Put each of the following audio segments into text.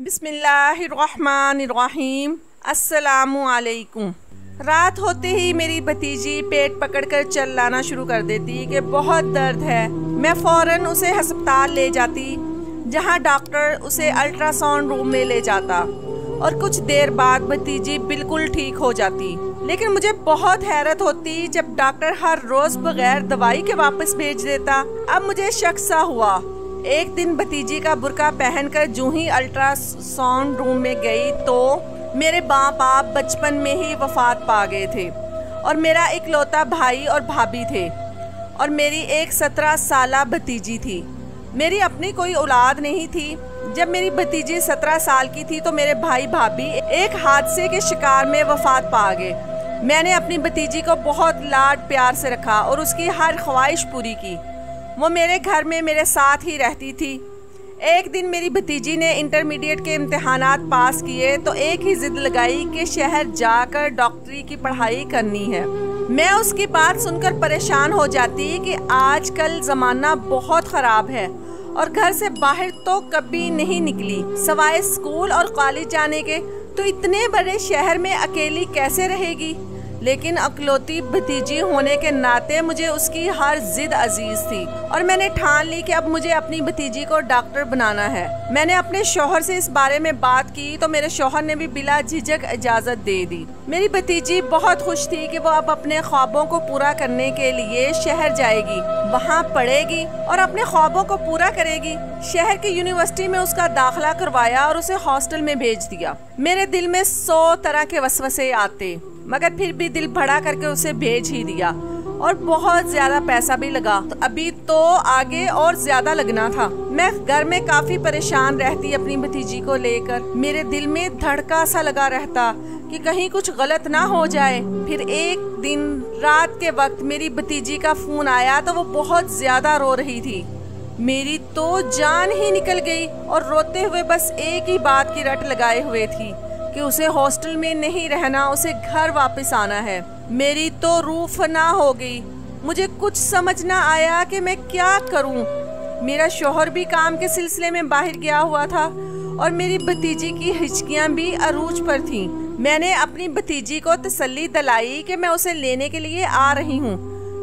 बिस्मिल्लाहिर्रहमानिर्रहीम। अस्सलामु अलैकुम। रात होते ही मेरी भतीजी पेट पकड़कर चिल्लाना शुरू कर देती कि बहुत दर्द है। मैं फ़ौरन उसे अस्पताल ले जाती, जहां डॉक्टर उसे अल्ट्रासाउंड रूम में ले जाता और कुछ देर बाद भतीजी बिल्कुल ठीक हो जाती। लेकिन मुझे बहुत हैरत होती जब डॉक्टर हर रोज़ बगैर दवाई के वापस भेज देता। अब मुझे शक सा हुआ। एक दिन भतीजी का बुर्का पहनकर जूं ही अल्ट्रासाउंड रूम में गई तो मेरे माँ बाप बचपन में ही वफात पा गए थे और मेरा इकलौता भाई और भाभी थे और मेरी एक 17 साला भतीजी थी। मेरी अपनी कोई औलाद नहीं थी। जब मेरी भतीजी 17 साल की थी तो मेरे भाई भाभी एक हादसे के शिकार में वफात पा गए। मैंने अपनी भतीजी को बहुत लाड प्यार से रखा और उसकी हर ख्वाहिश पूरी की। वो मेरे घर में मेरे साथ ही रहती थी। एक दिन मेरी भतीजी ने इंटरमीडिएट के इम्तिहानात पास किए तो एक ही जिद लगाई कि शहर जाकर डॉक्टरी की पढ़ाई करनी है। मैं उसकी बात सुनकर परेशान हो जाती कि आजकल ज़माना बहुत ख़राब है और घर से बाहर तो कभी नहीं निकली सवाए स्कूल और कॉलेज जाने के, तो इतने बड़े शहर में अकेली कैसे रहेगी। लेकिन अकलौती भतीजी होने के नाते मुझे उसकी हर जिद अजीज थी और मैंने ठान ली कि अब मुझे अपनी भतीजी को डॉक्टर बनाना है। मैंने अपने शौहर से इस बारे में बात की तो मेरे शौहर ने भी बिला झिझक इजाज़त दे दी। मेरी भतीजी बहुत खुश थी कि वो अब अपने ख्वाबों को पूरा करने के लिए शहर जाएगी, वहाँ पढ़ेगी और अपने ख्वाबों को पूरा करेगी। शहर की यूनिवर्सिटी में उसका दाखिला करवाया और उसे हॉस्टल में भेज दिया। मेरे दिल में 100 तरह के वसवसे आते, मगर फिर भी दिल बड़ा करके उसे भेज ही दिया और बहुत ज्यादा पैसा भी लगा, तो अभी तो आगे और ज्यादा लगना था। मैं घर में काफी परेशान रहती अपनी भतीजी को लेकर। मेरे दिल में धड़का सा लगा रहता कि कहीं कुछ गलत ना हो जाए। फिर एक दिन रात के वक्त मेरी भतीजी का फोन आया तो वो बहुत ज्यादा रो रही थी। मेरी तो जान ही निकल गई और रोते हुए बस एक ही बात की रट लगाए हुए थी कि उसे हॉस्टल में नहीं रहना, उसे घर वापस आना है। मेरी तो रूह फना हो गई। मुझे कुछ समझ ना आया कि मैं क्या करूं। मेरा शौहर भी काम के सिलसिले में बाहर गया हुआ था और मेरी भतीजी की हिचकियां भी अरूज पर थीं। मैंने अपनी भतीजी को तसल्ली दिलाई कि मैं उसे लेने के लिए आ रही हूं,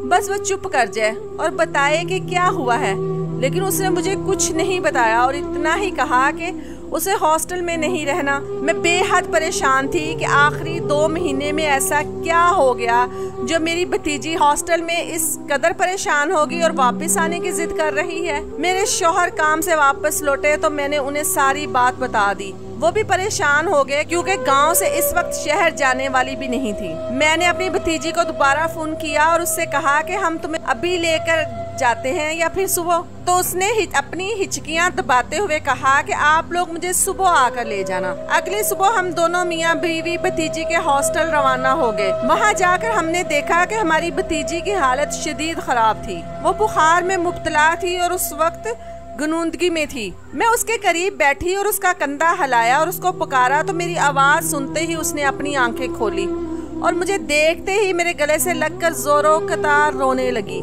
बस वो चुप कर जाए और बताए कि क्या हुआ है। लेकिन उसने मुझे कुछ नहीं बताया और इतना ही कहा कि उसे हॉस्टल में नहीं रहना। मैं बेहद परेशान थी कि आखिरी 2 महीने में ऐसा क्या हो गया जो मेरी भतीजी हॉस्टल में इस कदर परेशान होगी और वापस आने की जिद कर रही है। मेरे शौहर काम से वापस लौटे तो मैंने उन्हें सारी बात बता दी। वो भी परेशान हो गए क्योंकि गांव से इस वक्त शहर जाने वाली भी नहीं थी। मैंने अपनी भतीजी को दोबारा फोन किया और उससे कहा कि हम तुम्हें अभी लेकर जाते हैं या फिर सुबह। तो उसने अपनी हिचकियां दबाते हुए कहा कि आप लोग मुझे सुबह आकर ले जाना। अगली सुबह हम दोनों मियाँ बीवी भतीजी के हॉस्टल रवाना हो गए। वहाँ जाकर हमने देखा कि हमारी भतीजी की हालत शदीद खराब थी। वो बुखार में मुब्तला थी और उस वक्त गुनूदगी में थी। मैं उसके करीब बैठी और उसका कंधा हिलाया और उसको पुकारा तो मेरी आवाज़ सुनते ही उसने अपनी आंखें खोली और मुझे देखते ही मेरे गले से लगकर जोरों कतार रोने लगी।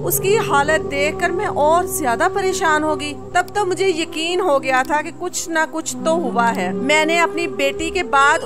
उसकी हालत देखकर मैं और ज्यादा परेशान हो गई। तब तो मुझे यकीन हो गया था कि कुछ ना कुछ तो हुआ है। मैंने अपनी बेटी के बाद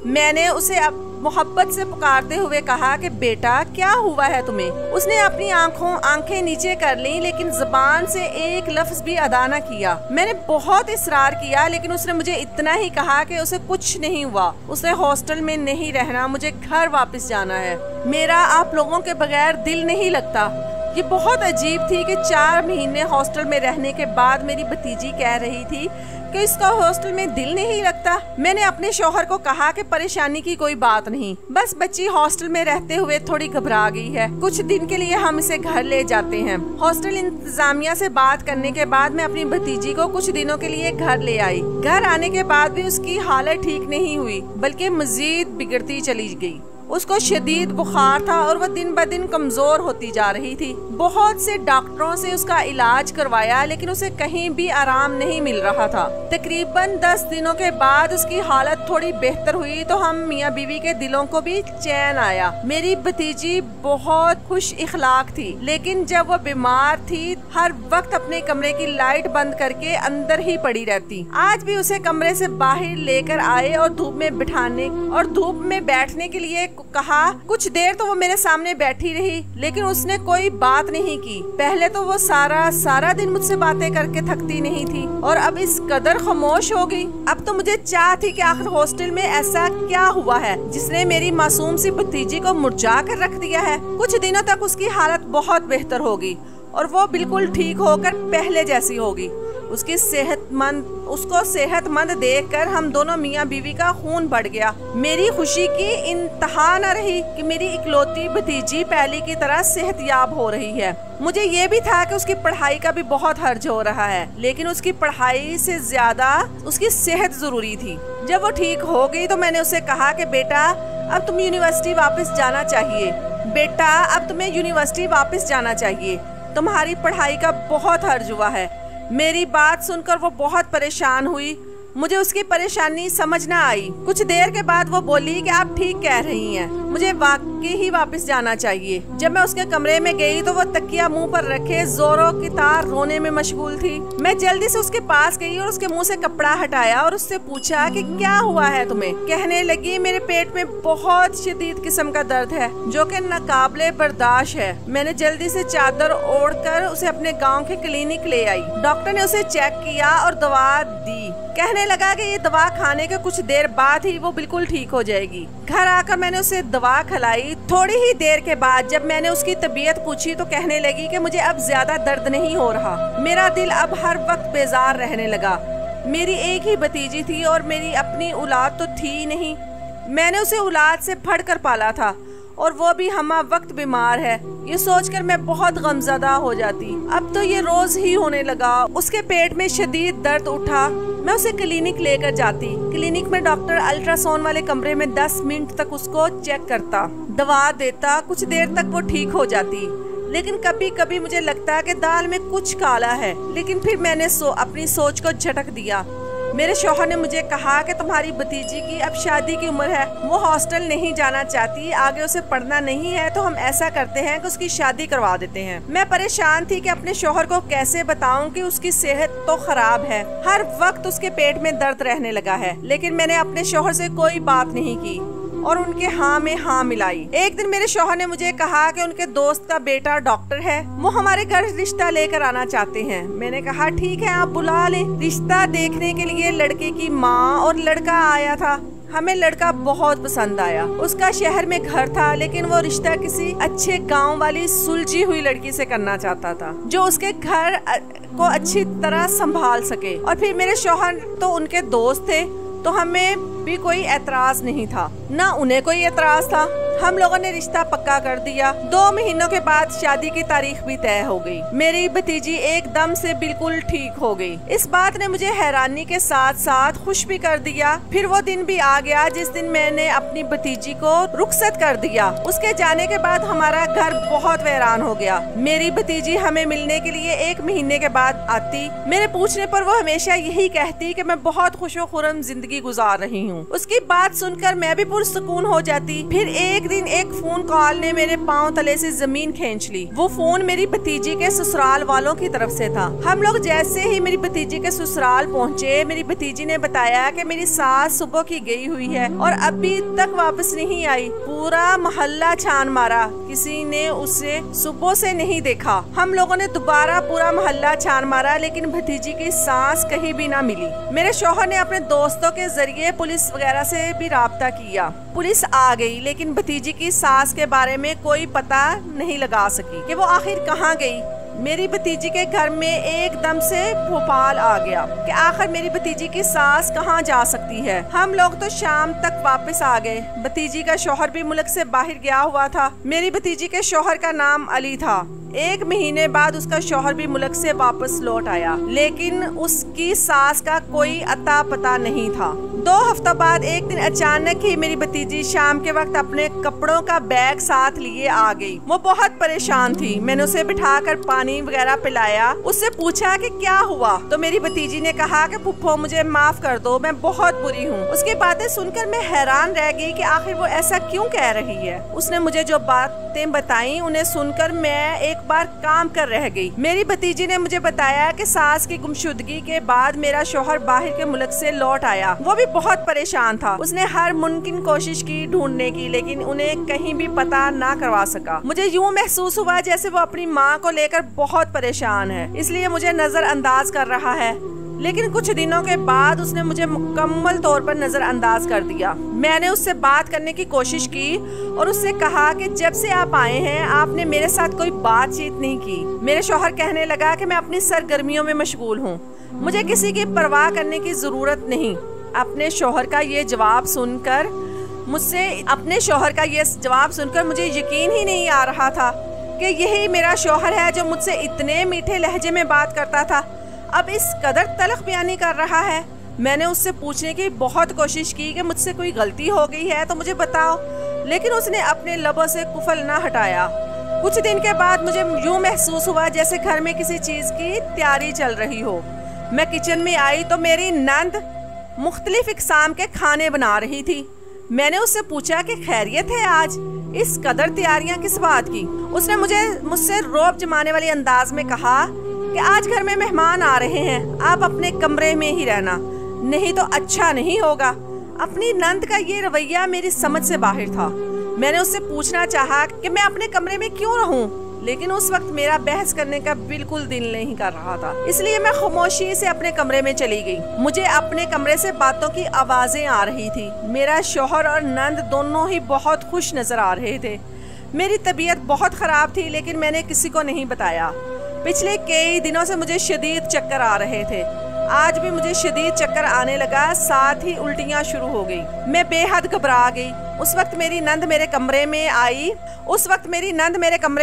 मैंने उसे मोहब्बत से पुकारते हुए कहा कि बेटा क्या हुआ है तुम्हें। उसने अपनी आंखें नीचे कर ली लेकिन जुबान से एक लफ्ज भी अदा न किया। मैंने बहुत इसरार किया लेकिन उसने मुझे इतना ही कहा कि उसे कुछ नहीं हुआ, उसे हॉस्टल में नहीं रहना, मुझे घर वापस जाना है। मेरा आप लोगों के बगैर दिल नहीं लगता। ये बहुत अजीब थी कि 4 महीने हॉस्टल में रहने के बाद मेरी भतीजी कह रही थी कि इसका हॉस्टल में दिल नहीं लगता। मैंने अपने शौहर को कहा कि परेशानी की कोई बात नहीं, बस बच्ची हॉस्टल में रहते हुए थोड़ी घबरा गई है, कुछ दिन के लिए हम इसे घर ले जाते हैं। हॉस्टल इंतजामिया से बात करने के बाद मैं अपनी भतीजी को कुछ दिनों के लिए घर ले आई। घर आने के बाद भी उसकी हालत ठीक नहीं हुई बल्कि मजीद बिगड़ती चली गई। उसको शदीद बुखार था और वह दिन ब दिन कमजोर होती जा रही थी। बहुत से डॉक्टरों से उसका इलाज करवाया लेकिन उसे कहीं भी आराम नहीं मिल रहा था। तकरीबन 10 दिनों के बाद उसकी हालत थोड़ी बेहतर हुई तो हम मियाँ बीवी के दिलों को भी चैन आया। मेरी भतीजी बहुत खुश इखलाक थी, लेकिन जब वो बीमार थी हर वक्त अपने कमरे की लाइट बंद करके अंदर ही पड़ी रहती। आज भी उसे कमरे से बाहर लेकर आए और धूप में बैठने के लिए कहा। कुछ देर तो वो मेरे सामने बैठी रही लेकिन उसने कोई बात नहीं की। पहले तो वो सारा दिन मुझसे बातें करके थकती नहीं थी और अब इस कदर खामोश हो गई। अब तो मुझे चाह थी कि आखिर हॉस्टल में ऐसा क्या हुआ है जिसने मेरी मासूम सी भतीजी को मुरझा कर रख दिया है। कुछ दिनों तक उसकी हालत बहुत बेहतर होगी और वो बिल्कुल ठीक होकर पहले जैसी होगी। उसको सेहतमंद देखकर हम दोनों मियाँ बीवी का खून बढ़ गया। मेरी खुशी की इंतहा न रही कि मेरी इकलौती भतीजी पहले की तरह सेहतयाब हो रही है। मुझे ये भी था कि उसकी पढ़ाई का भी बहुत हर्ज हो रहा है, लेकिन उसकी पढ़ाई से ज्यादा उसकी सेहत जरूरी थी। जब वो ठीक हो गई तो मैंने उसे कहा कि बेटा अब तुम्हें यूनिवर्सिटी वापस जाना चाहिए। तुम्हारी पढ़ाई का बहुत हर्ज हुआ है। मेरी बात सुनकर वो बहुत परेशान हुई। मुझे उसकी परेशानी समझ न आई। कुछ देर के बाद वो बोली कि आप ठीक कह रही हैं, मुझे वाकई ही वापस जाना चाहिए। जब मैं उसके कमरे में गई तो वो तकिया मुंह पर रखे जोरों की तार रोने में मशगूल थी। मैं जल्दी से उसके पास गई और उसके मुंह से कपड़ा हटाया और उससे पूछा कि क्या हुआ है तुम्हें। कहने लगी मेरे पेट में बहुत शदीद किस्म का दर्द है जो कि नाकाबिले बर्दाश्त है। मैंने जल्दी से चादर ओढ़कर उसे अपने गाँव के क्लिनिक ले आई। डॉक्टर ने उसे चेक किया और दवा दी। कहने लगा कि ये दवा खाने के कुछ देर बाद ही वो बिल्कुल ठीक हो जाएगी। घर आकर मैंने उसे दवा खिलाई। थोड़ी ही देर के बाद जब मैंने उसकी तबीयत पूछी तो कहने लगी कि मुझे अब ज्यादा दर्द नहीं हो रहा। मेरा दिल अब हर वक्त बेजार रहने लगा। मेरी एक ही भतीजी थी और मेरी अपनी औलाद तो थी नहीं। मैंने उसे औलाद से बढ़कर पाला था और वो भी हमा वक्त बीमार है। ये सोचकर मैं बहुत गमज़दा हो जाती। अब तो ये रोज ही होने लगा। उसके पेट में शदीद दर्द उठा। मैं उसे क्लिनिक लेकर जाती। क्लिनिक में डॉक्टर अल्ट्रासाउंड वाले कमरे में 10 मिनट तक उसको चेक करता, दवा देता। कुछ देर तक वो ठीक हो जाती, लेकिन कभी कभी मुझे लगता कि दाल में कुछ काला है। लेकिन फिर मैंने अपनी सोच को झटक दिया। मेरे शौहर ने मुझे कहा कि तुम्हारी भतीजी की अब शादी की उम्र है, वो हॉस्टल नहीं जाना चाहती, आगे उसे पढ़ना नहीं है, तो हम ऐसा करते हैं कि उसकी शादी करवा देते हैं। मैं परेशान थी कि अपने शौहर को कैसे बताऊं कि उसकी सेहत तो खराब है, हर वक्त उसके पेट में दर्द रहने लगा है। लेकिन मैंने अपने शौहर से कोई बात नहीं की और उनके हाँ में हाँ मिलाई। एक दिन मेरे शौहर ने मुझे कहा कि उनके दोस्त का बेटा डॉक्टर है, वो हमारे घर रिश्ता लेकर आना चाहते हैं। मैंने कहा ठीक है, आप बुला लें। रिश्ता देखने के लिए लड़के की माँ और लड़का आया था। हमें लड़का बहुत पसंद आया। उसका शहर में घर था, लेकिन वो रिश्ता किसी अच्छे गांव वाली सुलझी हुई लड़की से करना चाहता था जो उसके घर को अच्छी तरह संभाल सके। और फिर मेरे शौहर तो उनके दोस्त थे, तो हमें भी कोई एतराज नहीं था, ना उन्हें कोई एतराज था। हम लोगों ने रिश्ता पक्का कर दिया। 2 महीनों के बाद शादी की तारीख भी तय हो गई। मेरी भतीजी एकदम से बिल्कुल ठीक हो गई। इस बात ने मुझे हैरानी के साथ साथ खुश भी कर दिया। फिर वो दिन भी आ गया जिस दिन मैंने अपनी भतीजी को रुखसत कर दिया। उसके जाने के बाद हमारा घर बहुत वीरान हो गया। मेरी भतीजी हमें मिलने के लिए 1 महीने के बाद आती। मेरे पूछने पर वो हमेशा यही कहती कि मैं बहुत खुशो-खुर्रम जिंदगी गुजार रही हूँ। उसकी बात सुनकर मैं भी पुरसुकून हो जाती। फिर एक दिन एक फोन कॉल ने मेरे पांव तले से जमीन खींच ली। वो फोन मेरी भतीजी के ससुराल वालों की तरफ से था। हम लोग जैसे ही मेरी भतीजी के ससुराल पहुँचे, मेरी भतीजी ने बताया कि मेरी सास सुबह की गई हुई है और अभी तक वापस नहीं आई। पूरा मोहल्ला छान मारा, किसी ने उसे सुबह से नहीं देखा। हम लोगों ने दोबारा पूरा मोहल्ला छान मारा, लेकिन भतीजी की सास कहीं भी ना मिली। मेरे शौहर ने अपने दोस्तों के जरिए पुलिस वगैरह से भी राब्ता किया। पुलिस आ गई, लेकिन भतीजी की सास के बारे में कोई पता नहीं लगा सकी कि वो आखिर कहाँ गई। मेरी भतीजी के घर में एकदम से भोपाल आ गया कि आखिर मेरी भतीजी की सास कहाँ जा सकती है। हम लोग तो शाम तक वापस आ गए। भतीजी का शौहर भी मुल्क से बाहर गया हुआ था। मेरी भतीजी के शौहर का नाम अली था। 1 महीने बाद उसका शौहर भी मुल्क से वापस लौट आया, लेकिन उसकी सास का कोई अता पता नहीं था। 2 हफ्ता बाद एक दिन अचानक ही मेरी भतीजी शाम के वक्त अपने कपड़ों का बैग साथ लिए आ गई। वो बहुत परेशान थी। मैंने उसे बिठाकर पानी वगैरह पिलाया, उससे पूछा कि क्या हुआ, तो मेरी भतीजी ने कहा कि फुफ्फो मुझे माफ कर दो, मैं बहुत बुरी हूँ। उसकी बातें सुनकर मैं हैरान रह गई कि आखिर वो ऐसा क्यों कह रही है। उसने मुझे जो बातें बताई उन्हें सुनकर मैं एक बार काम कर रह गई। मेरी भतीजी ने मुझे बताया कि सास की गुमशुदगी के बाद मेरा शौहर बाहर के मुल्क से लौट आया। वो भी बहुत परेशान था। उसने हर मुमकिन कोशिश की ढूंढने की, लेकिन उन्हें कहीं भी पता ना करवा सका। मुझे यूँ महसूस हुआ जैसे वो अपनी माँ को लेकर बहुत परेशान है, इसलिए मुझे नजरअंदाज कर रहा है। लेकिन कुछ दिनों के बाद उसने मुझे मुकम्मल तौर पर नजरअंदाज कर दिया। मैंने उससे बात करने की कोशिश की और उससे कहा कि जब से आप आए हैं आपने मेरे साथ कोई बातचीत नहीं की। मेरे शौहर कहने लगा कि मैं अपनी सरगर्मियों में मशगूल हूँ, मुझे किसी की परवाह करने की जरूरत नहीं। अपने शौहर का ये जवाब सुनकर मुझे यकीन ही नहीं आ रहा था कि यही मेरा शौहर है जो मुझसे इतने मीठे लहजे में बात करता था, अब इस कदर तलख बयानी कर रहा है। मैंने उससे पूछने की बहुत कोशिश की कि मुझसे कोई गलती हो गई है तो मुझे बताओ, लेकिन उसने अपने लबों से कुफल ना हटाया। कुछ दिन के बाद मुझे यूँ महसूस हुआ जैसे घर में किसी चीज़ की तैयारी चल रही हो। मैं किचन में आई तो मेरी नंद मुख्तलिफ इक़साम के खाने बना रही थी। मैंने उससे पूछा कि खैरियत है, आज इस कदर तैयारियां किस बात की। उसने मुझसे रौब जमाने वाले अंदाज में कहा कि आज घर में मेहमान आ रहे हैं, आप अपने कमरे में ही रहना, नहीं तो अच्छा नहीं होगा। अपनी नंद का ये रवैया मेरी समझ से बाहर था। मैंने उससे पूछना चाहा कि मैं अपने कमरे में क्यों रहूं, लेकिन उस वक्त मेरा बहस करने का बिल्कुल दिल नहीं कर रहा था, इसलिए मैं खामोशी से अपने कमरे में चली गई। मुझे अपने कमरे से बातों की आवाजें आ रही थी। मेरा शौहर और नंद दोनों ही बहुत खुश नजर आ रहे थे। मेरी तबीयत बहुत खराब थी, लेकिन मैंने किसी को नहीं बताया। पिछले कई दिनों से मुझे शदीद चक्कर आ रहे थे। आज भी मुझे शदीद चक्कर आने लगा, साथ ही उल्टियाँ शुरू हो गई। मैं बेहद घबरा गई। उस वक्त मेरी नंद मेरे कमरे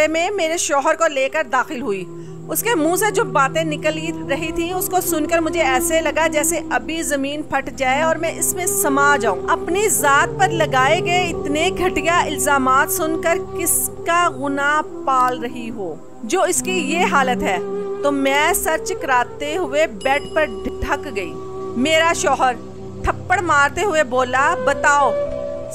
में मेरे शौहर को लेकर दाखिल हुई। उसके मुंह से जो बातें निकल रही थी उसको सुनकर मुझे ऐसे लगा जैसे अभी जमीन फट जाए और मैं इसमें समा जाऊं। अपनी जात पर लगाए गए इतने घटिया इल्जामात सुनकर किसका गुनाह पाल रही हो जो इसकी ये हालत है, तो मैं सर चकराते हुए बेड पर ढक गई। मेरा शौहर थप्पड़ मारते हुए बोला, बताओ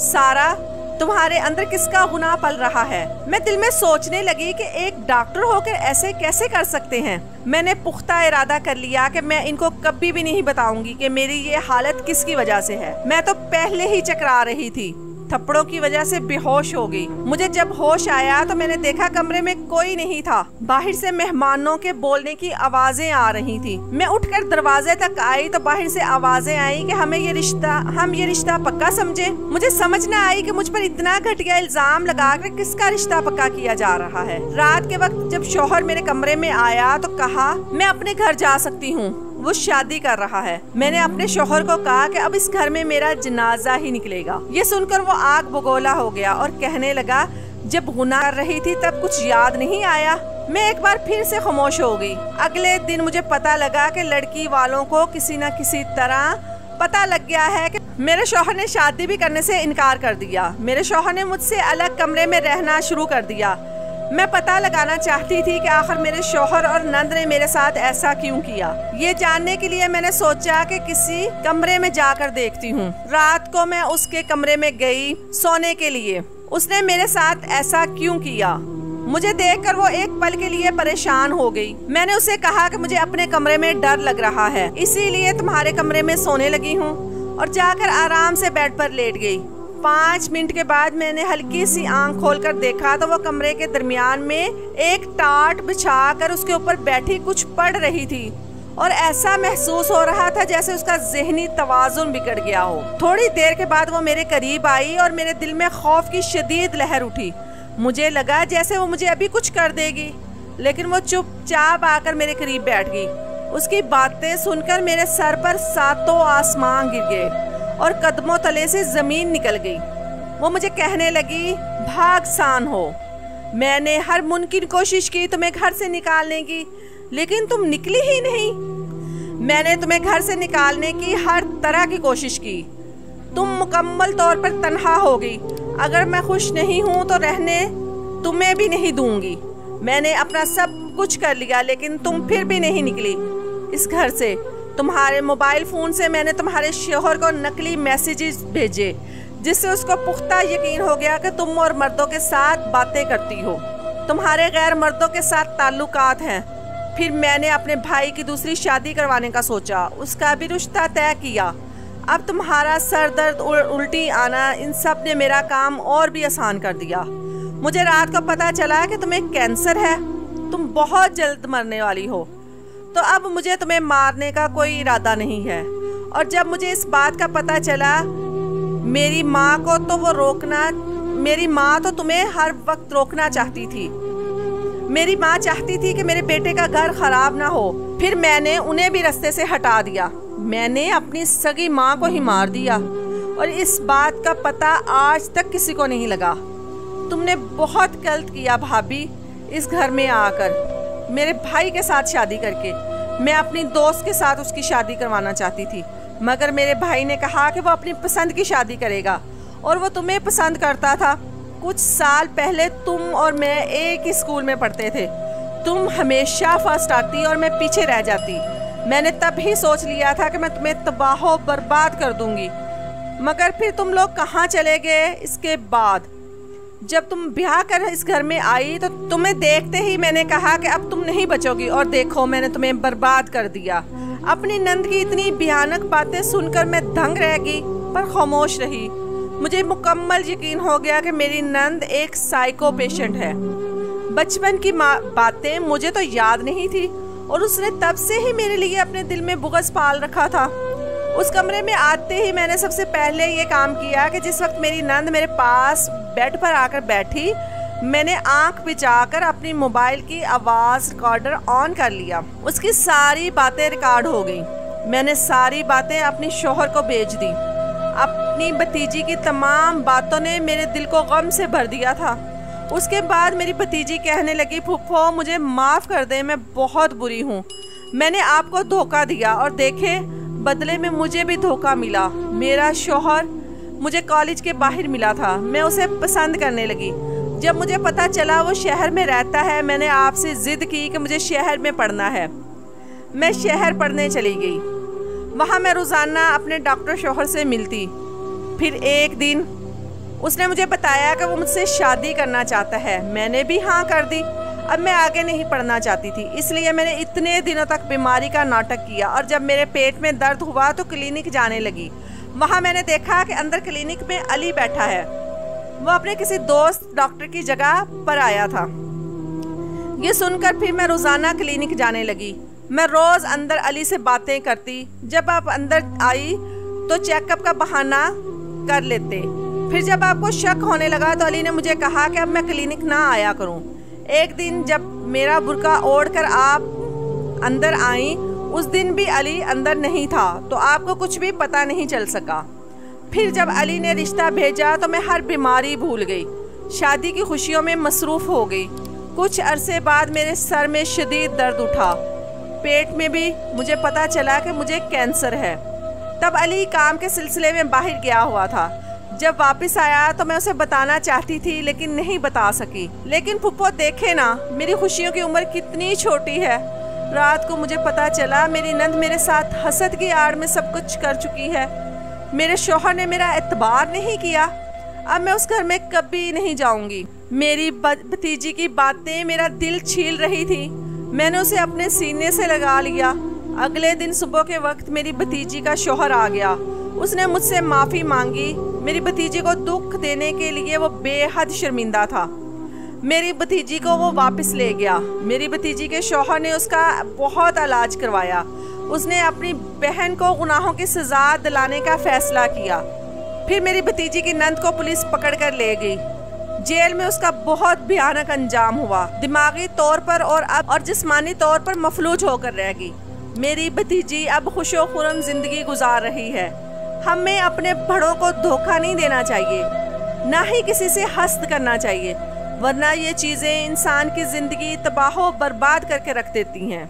सारा, तुम्हारे अंदर किसका गुनाह पल रहा है। मैं दिल में सोचने लगी कि एक डॉक्टर होकर ऐसे कैसे कर सकते हैं। मैंने पुख्ता इरादा कर लिया कि मैं इनको कभी भी नहीं बताऊंगी कि मेरी ये हालत किसकी वजह से है। मैं तो पहले ही चकरा रही थी, थप्पड़ों की वजह से बेहोश हो गई। मुझे जब होश आया तो मैंने देखा कमरे में कोई नहीं था। बाहर से मेहमानों के बोलने की आवाजें आ रही थी। मैं उठकर दरवाजे तक आई तो बाहर से आवाजें आई कि हम ये रिश्ता पक्का समझे। मुझे समझ न आई कि मुझ पर इतना घटिया इल्जाम लगाकर किसका रिश्ता पक्का किया जा रहा है। रात के वक्त जब शौहर मेरे कमरे में आया तो कहा, मैं अपने घर जा सकती हूँ, वो शादी कर रहा है। मैंने अपने शौहर को कहा कि अब इस घर में मेरा जनाजा ही निकलेगा। ये सुनकर वो आग बगोला हो गया और कहने लगा, जब गुनाह कर रही थी तब कुछ याद नहीं आया। मैं एक बार फिर से खामोश हो गई। अगले दिन मुझे पता लगा कि लड़की वालों को किसी न किसी तरह पता लग गया है कि मेरे शौहर ने शादी भी करने से इनकार कर दिया। मेरे शौहर ने मुझसे अलग कमरे में रहना शुरू कर दिया। मैं पता लगाना चाहती थी कि आखिर मेरे शौहर और नंद ने मेरे साथ ऐसा क्यों किया। ये जानने के लिए मैंने सोचा कि किसी कमरे में जाकर देखती हूँ। रात को मैं उसके कमरे में गई सोने के लिए। उसने मेरे साथ ऐसा क्यों किया, मुझे देखकर वो एक पल के लिए परेशान हो गई। मैंने उसे कहा कि मुझे अपने कमरे में डर लग रहा है, इसीलिए तुम्हारे कमरे में सोने लगी हूँ, और जाकर आराम से बेड पर लेट गई। 5 मिनट के बाद मैंने हल्की सी आंख खोलकर देखा तो वो कमरे के दरमियान में एक टाट बिछाकर उसके ऊपर बैठी कुछ पढ़ रही थी, और ऐसा महसूस हो रहा था जैसे उसका ज़हनी तवाज़ुन बिगड़ गया हो। थोड़ी देर के बाद वो मेरे करीब आई और मेरे दिल में खौफ की शदीद लहर उठी। मुझे लगा जैसे वो मुझे अभी कुछ कर देगी, लेकिन वो चुपचाप आकर मेरे करीब बैठ गई। उसकी बातें सुनकर मेरे सर पर 7 आसमान गिर गए और कदमों तले से जमीन निकल गई। वो मुझे कहने लगी, भागसान हो, मैंने हर मुमकिन कोशिश की तुम्हें घर से निकालने की, लेकिन तुम निकली ही नहीं। मैंने तुम्हें घर से निकालने की हर तरह की कोशिश की, तुम मुकम्मल तौर पर तन्हा हो गई। अगर मैं खुश नहीं हूँ तो रहने तुम्हें भी नहीं दूंगी। मैंने अपना सब कुछ कर लिया, लेकिन तुम फिर भी नहीं निकली इस घर से। तुम्हारे मोबाइल फ़ोन से मैंने तुम्हारे शोहर को नकली मैसेजेस भेजे, जिससे उसको पुख्ता यकीन हो गया कि तुम और मर्दों के साथ बातें करती हो, तुम्हारे गैर मर्दों के साथ ताल्लुकात हैं। फिर मैंने अपने भाई की दूसरी शादी करवाने का सोचा, उसका भी रिश्ता तय किया। अब तुम्हारा सर दर्द, उल्टी आना, इन सब ने मेरा काम और भी आसान कर दिया। मुझे रात को पता चला कि तुम्हें कैंसर है, तुम बहुत जल्द मरने वाली हो। तो अब मुझे तुम्हें मारने का कोई इरादा नहीं है। और जब मुझे इस बात का पता चला, मेरी माँ तो तुम्हें हर वक्त रोकना चाहती थी। मेरी माँ चाहती थी कि मेरे बेटे का घर खराब ना हो। फिर मैंने उन्हें भी रास्ते से हटा दिया। मैंने अपनी सगी माँ को ही मार दिया, और इस बात का पता आज तक किसी को नहीं लगा। तुमने बहुत गलत किया भाभी, इस घर में आकर मेरे भाई के साथ शादी करके। मैं अपनी दोस्त के साथ उसकी शादी करवाना चाहती थी, मगर मेरे भाई ने कहा कि वो अपनी पसंद की शादी करेगा, और वो तुम्हें पसंद करता था। कुछ साल पहले तुम और मैं एक ही स्कूल में पढ़ते थे। तुम हमेशा फर्स्ट आती और मैं पीछे रह जाती। मैंने तब ही सोच लिया था कि मैं तुम्हें तबाह बर्बाद कर दूंगी, मगर फिर तुम लोग कहाँ चले गए। इसके बाद जब तुम ब्याह कर इस घर में आई तो तुम्हें देखते ही मैंने कहा कि अब तुम नहीं बचोगी, और देखो मैंने तुम्हें बर्बाद कर दिया। अपनी नंद की इतनी भयानक बातें सुनकर मैं दंग रह गई, पर खामोश रही। मुझे मुकम्मल यकीन हो गया कि मेरी नंद एक साइको पेशेंट है। बचपन की बातें मुझे तो याद नहीं थी, और उसने तब से ही मेरे लिए अपने दिल में बुग़्ज़ पाल रखा था। उस कमरे में आते ही मैंने सबसे पहले ये काम किया कि जिस वक्त मेरी नंद मेरे पास बेड पर आकर बैठी, मैंने आंख बिछाकर अपनी मोबाइल की आवाज़ रिकॉर्डर ऑन कर लिया। उसकी सारी बातें रिकॉर्ड हो गई। मैंने सारी बातें अपने शोहर को भेज दी। अपनी भतीजी की तमाम बातों ने मेरे दिल को गम से भर दिया था। उसके बाद मेरी भतीजी कहने लगी, फूफो मुझे माफ़ कर दे, मैं बहुत बुरी हूँ। मैंने आपको धोखा दिया, और देखे बदले में मुझे भी धोखा मिला। मेरा शोहर मुझे कॉलेज के बाहर मिला था, मैं उसे पसंद करने लगी। जब मुझे पता चला वो शहर में रहता है, मैंने आपसे ज़िद की कि मुझे शहर में पढ़ना है। मैं शहर पढ़ने चली गई। वहाँ मैं रोज़ाना अपने डॉक्टर शोहर से मिलती। फिर एक दिन उसने मुझे बताया कि वो मुझसे शादी करना चाहता है। मैंने भी हाँ कर दी। अब मैं आगे नहीं पढ़ना चाहती थी, इसलिए मैंने इतने दिनों तक बीमारी का नाटक किया, और जब मेरे पेट में दर्द हुआ तो क्लिनिक जाने लगी। वहाँ मैंने देखा कि अंदर क्लिनिक में अली बैठा है। वो अपने किसी दोस्त डॉक्टर की जगह पर आया था। ये सुनकर फिर मैं रोज़ाना क्लिनिक जाने लगी। मैं रोज़ अंदर अली से बातें करती। जब आप अंदर आई तो चेकअप का बहाना कर लेते। फिर जब आपको शक होने लगा तो अली ने मुझे कहा कि अब मैं क्लिनिक ना आया करूं। एक दिन जब मेरा बुर्का ओढ़कर आप अंदर आई, उस दिन भी अली अंदर नहीं था, तो आपको कुछ भी पता नहीं चल सका। फिर जब अली ने रिश्ता भेजा तो मैं हर बीमारी भूल गई, शादी की खुशियों में मसरूफ़ हो गई। कुछ अरसे बाद मेरे सर में शदीद दर्द उठा, पेट में भी मुझे पता चला कि मुझे कैंसर है। तब अली काम के सिलसिले में बाहर गया हुआ था। जब वापस आया तो मैं उसे बताना चाहती थी, लेकिन नहीं बता सकी। लेकिन फुप्पो देखे ना, मेरी खुशियों की उम्र कितनी छोटी है। रात को मुझे पता चला मेरी नंद मेरे साथ हसद की आड़ में सब कुछ कर चुकी है। मेरे शौहर ने मेरा एतबार नहीं किया। अब मैं उस घर में कभी नहीं जाऊंगी। मेरी भतीजी की बातें मेरा दिल छील रही थी। मैंने उसे अपने सीने से लगा लिया। अगले दिन सुबह के वक्त मेरी भतीजी का शौहर आ गया। उसने मुझसे माफ़ी मांगी। मेरी भतीजी को दुख देने के लिए वो बेहद शर्मिंदा था। मेरी भतीजी को वो वापस ले गया। मेरी भतीजी के शौहर ने उसका बहुत इलाज करवाया। उसने अपनी बहन को गुनाहों की सज़ा दिलाने का फ़ैसला किया। फिर मेरी भतीजी की नंद को पुलिस पकड़ कर ले गई। जेल में उसका बहुत भयानक अंजाम हुआ। दिमागी तौर पर और जिस्मानी तौर पर मफलूज होकर रह गई। मेरी भतीजी अब खुशो खुर्रम जिंदगी गुजार रही है। हमें अपने बड़ों को धोखा नहीं देना चाहिए, ना ही किसी से हसद करना चाहिए। वरना ये चीज़ें इंसान की ज़िंदगी तबाह बर्बाद करके रख देती हैं।